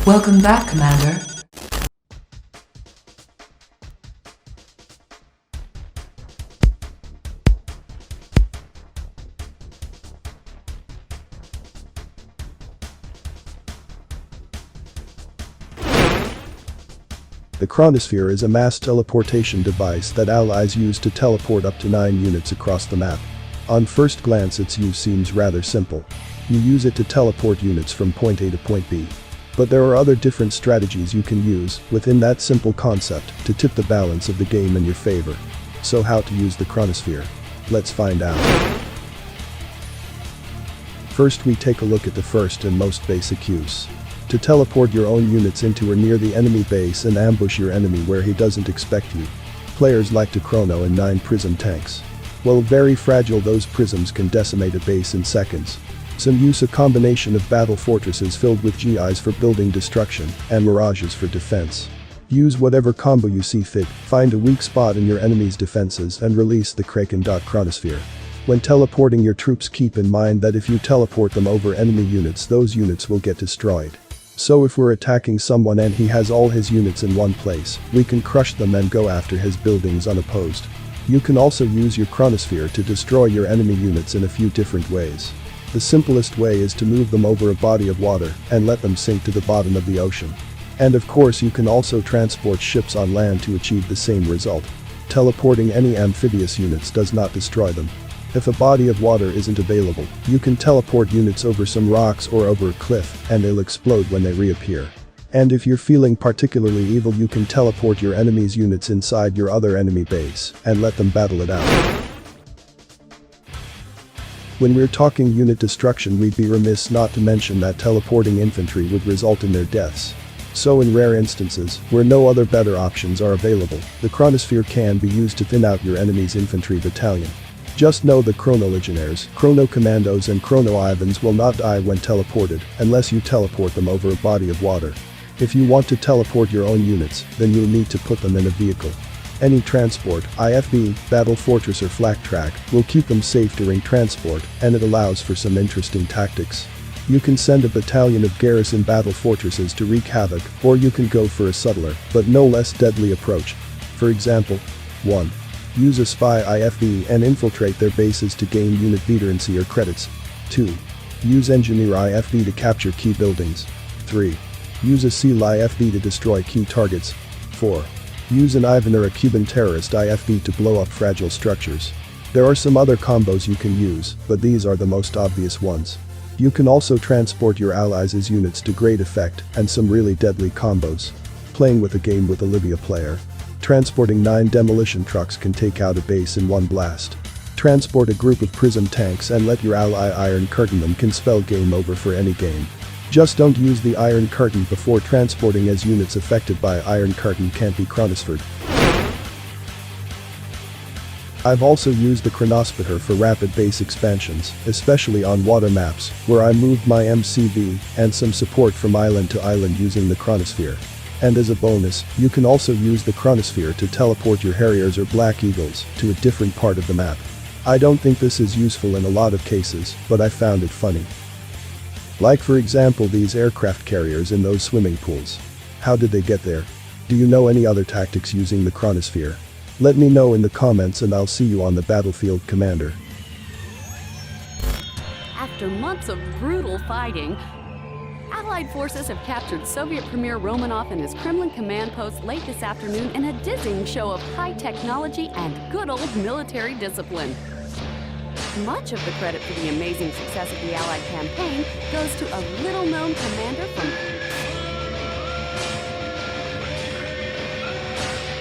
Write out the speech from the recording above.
Welcome back, Commander. The chronosphere is a mass teleportation device that allies use to teleport up to 9 units across the map. On first glance, its use seems rather simple. You use it to teleport units from point A to point B. But there are other different strategies you can use within that simple concept to tip the balance of the game in your favor. So how to use the chronosphere? Let's find out. First, we take a look at the first and most basic use. To teleport your own units into or near the enemy base and ambush your enemy where he doesn't expect you. Players like to chrono in 9 prism tanks. While very fragile, those prisms can decimate a base in seconds. Some use a combination of battle fortresses filled with GIs for building destruction and mirages for defense. Use whatever combo you see fit, find a weak spot in your enemy's defenses and release the Kraken. Chronosphere. When teleporting your troops, keep in mind that if you teleport them over enemy units, those units will get destroyed. So if we're attacking someone and he has all his units in one place, we can crush them and go after his buildings unopposed. You can also use your chronosphere to destroy your enemy units in a few different ways. The simplest way is to move them over a body of water and let them sink to the bottom of the ocean. And of course, you can also transport ships on land to achieve the same result. Teleporting any amphibious units does not destroy them. If a body of water isn't available, you can teleport units over some rocks or over a cliff and they'll explode when they reappear. And if you're feeling particularly evil, you can teleport your enemy's units inside your other enemy base and let them battle it out. When we're talking unit destruction, we'd be remiss not to mention that teleporting infantry would result in their deaths. So in rare instances, where no other better options are available, the chronosphere can be used to thin out your enemy's infantry battalion. Just know the Chrono Legionnaires, Chrono Commandos and Chrono Ivans will not die when teleported unless you teleport them over a body of water. If you want to teleport your own units, then you'll need to put them in a vehicle. Any transport, IFB, battle fortress or flak track, will keep them safe during transport, and it allows for some interesting tactics. You can send a battalion of garrison battle fortresses to wreak havoc, or you can go for a subtler, but no less deadly approach. For example, 1. Use a spy IFB and infiltrate their bases to gain unit veterancy or credits. 2. Use engineer IFB to capture key buildings. 3. Use a SEAL IFB to destroy key targets. 4. Use an Ivan or a Cuban terrorist IFB to blow up fragile structures. There are some other combos you can use, but these are the most obvious ones. You can also transport your allies' units to great effect and some really deadly combos. Playing with a game with a Libya player. Transporting 9 demolition trucks can take out a base in one blast. Transport a group of prism tanks and let your ally Iron Curtain them can spell game over for any game. Just don't use the Iron Curtain before transporting, as units affected by Iron Curtain can't be chronosphered. I've also used the chronosphere for rapid base expansions, especially on water maps, where I moved my MCV and some support from island to island using the chronosphere. And as a bonus, you can also use the chronosphere to teleport your Harriers or Black Eagles to a different part of the map. I don't think this is useful in a lot of cases, but I found it funny. Like for example these aircraft carriers in those swimming pools. How did they get there? Do you know any other tactics using the chronosphere? Let me know in the comments and I'll see you on the battlefield, Commander. After months of brutal fighting, Allied forces have captured Soviet Premier Romanov and his Kremlin command post late this afternoon in a dizzying show of high technology and good old military discipline. Much of the credit for the amazing success of the Allied campaign goes to a little-known command